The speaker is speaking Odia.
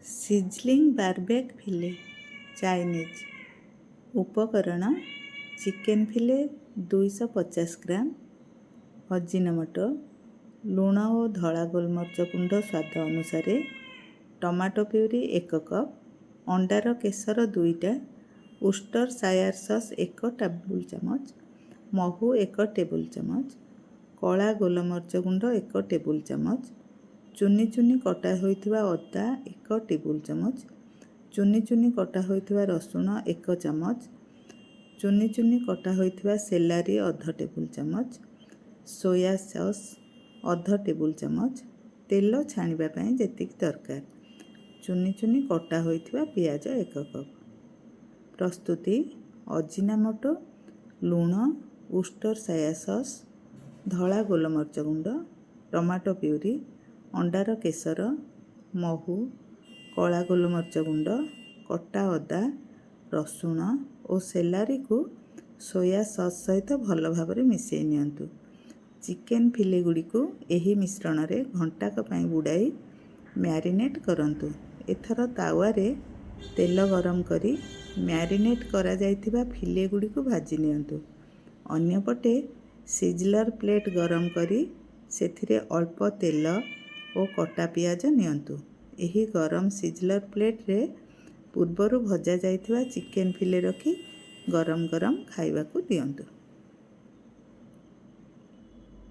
Sizzling ବାର୍ବେକ୍ ଫିଲେ Chinese. ଉପକରଣ: ଚିକେନ୍ ଫିଲେ 250 ଗ୍ରାମ, ଅଜିନୋମୋଟୋ, ଲୁଣ ଓ ଧଳା ଗୋଲମରିଚ ଗୁଣ୍ଡ ସ୍ୱାଦ ଅନୁସାରେ, ଟମାଟୋ ପ୍ୟୁରି 1 କପ୍, ଅଣ୍ଡାର କେଶର 2ଟା, ୱୁଷ୍ଟରସାୟାର ସସ୍ 1 ଟେବୁଲ ଚାମଚ, ମହୁ 1 ଟେବୁଲ ଚାମଚ, କଳା ଗୋଲମରିଚ ଗୁଣ୍ଡ 1 ଟେବୁଲ ଚାମଚ, ଚୁନି ଚୁନି କଟା ହୋଇଥିବା ଅଦା 1 ଟେବୁଲ ଚାମଚ, ଚୁନି ଚୁନି କଟା ହୋଇଥିବା ରସୁଣ 1 ଚାମଚ, ଚୁନି ଚୁନି କଟା ହୋଇଥିବା ସେଲାରି 1/2 ଟେବୁଲ ଚାମଚ, ସୋୟା ସସ୍ 1/2 ଟେବୁଲ ଚାମଚ, ତେଲ ଛାଣିବା ପାଇଁ ଯେତିକି ଦରକାର, ଚୁନି ଚୁନି କଟା ହୋଇଥିବା ପିଆଜ 1 କପ୍। ପ୍ରସ୍ତୁତି: ଅଜିନୋମୋଟୋ, ଲୁଣ, ୱୁଷ୍ଟରସାୟାର ସସ୍, ଧଳା ଗୋଲମରିଚ ଗୁଣ୍ଡ, ଟମାଟୋ ପ୍ୟୁରି, ଅଣ୍ଡାର କେଶର, ମହୁ, କଳା ଗୋଲମରିଚ ଗୁଣ୍ଡ, କଟା ଅଦା, ରସୁଣ ଓ ସେଲାରିକୁ ସୋୟା ସସ୍ ସହିତ ଭଲ ଭାବରେ ମିଶାଇ ନିଅନ୍ତୁ। ଚିକେନ୍ ଫିଲେଗୁଡ଼ିକୁ ଏହି ମିଶ୍ରଣରେ ଘଣ୍ଟାକ ପାଇଁ ବୁଡ଼ାଇ ମ୍ୟାରିନେଟ୍ କରନ୍ତୁ। ଏଥର ତାୱାରେ ତେଲ ଗରମ କରି ମ୍ୟାରିନେଟ୍ କରାଯାଇଥିବା ଫିଲେଗୁଡ଼ିକୁ ଭାଜି ନିଅନ୍ତୁ। ଅନ୍ୟପଟେ ସିଜଲର ପ୍ଲେଟ୍ ଗରମ କରି ସେଥିରେ ଅଳ୍ପ ତେଲ ଓ କଟା ପିଆଜ ନିଅନ୍ତୁ। ଏହି ଗରମ ସିଜଲର ପ୍ଲେଟ୍ରେ ପୂର୍ବରୁ ଭଜା ଯାଇଥିବା ଚିକେନ୍ ଫିଲେ ରଖି ଗରମ ଗରମ ଖାଇବାକୁ ଦିଅନ୍ତୁ।